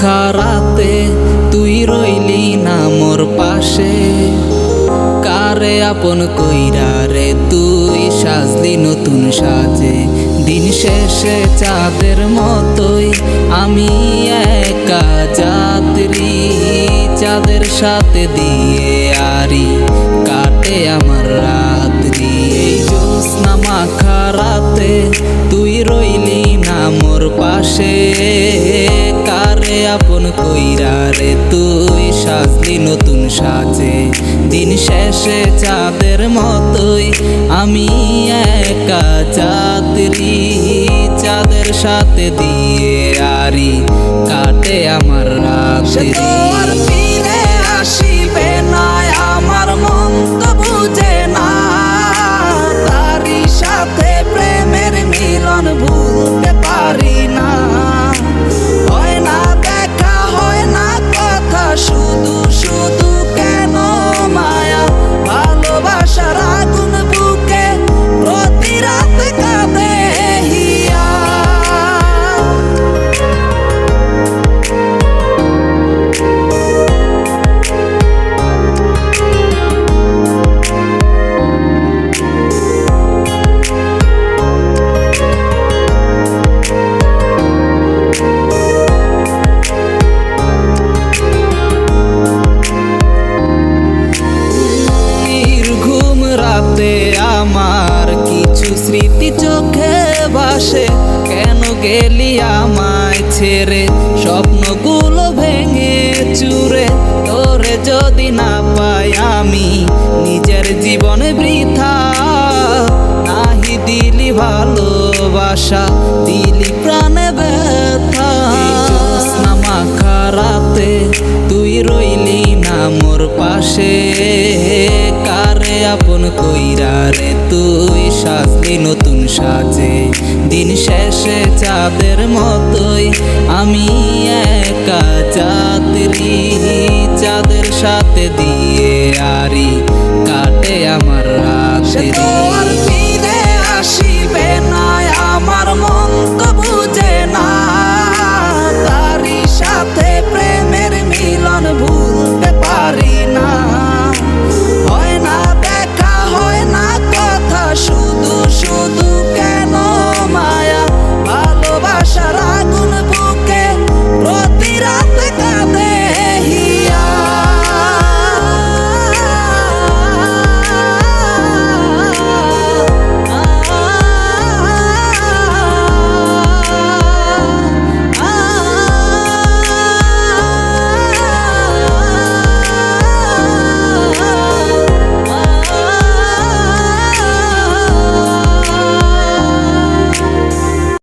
মাখা রাতে তুই রইলি না মোর পাশে, কারে আপন কইরা রে তুই সাজলি নতুন সাজে। দিন শেষে চাঁদের মতোই আমি একা যাত্রী, চাঁদের সাথে দিয়ে আরি কাটে আমার রাত্রি। এই জ্যোৎস্না মাখা রাতে তুই রইলি না মোর পাশে, কারে আপন কইরা রে তুই সাজলি নতুন সাজে। দিন শেষে চাঁদের মতোই আমি একা যাত্রী, চাঁদের সাথে দিয়ে আরি কাটে আমার রাত্রি। ফিরে আসিবে না আমার মন তো বুঝে না, তারি সাথে প্রেমের মিলন ভুলতে পারি না। হয় না দেখা হয় না কথা, শুধু শুধু কেন মায়া, ভালোবাসার আগুন বুকে প্রতি রাত কাঁদে হিয়া। রাতে আমার কিছু স্মৃতি চোখে ভাসে, কেন গেলি আমায় ছেড়ে স্বপ্নগুলো ভেঙে চুরে। তোরে যদি না পাই আমি নিজের জীবনে বৃথা, নাহি দিলি ভালোবাসা দিলি প্রাণে ব্যথা। জ্যোৎস্না মাখা রাতে তুই রইলি না মোর পাশে, কারে আপন কইরা রে তুই সাজলি নতুন সাজে। দিন শেষে চাঁদের মতোই আমি একা যাত্রী, চাঁদের সাথে দিয়ে আরি কাটে আমার রাত্রি।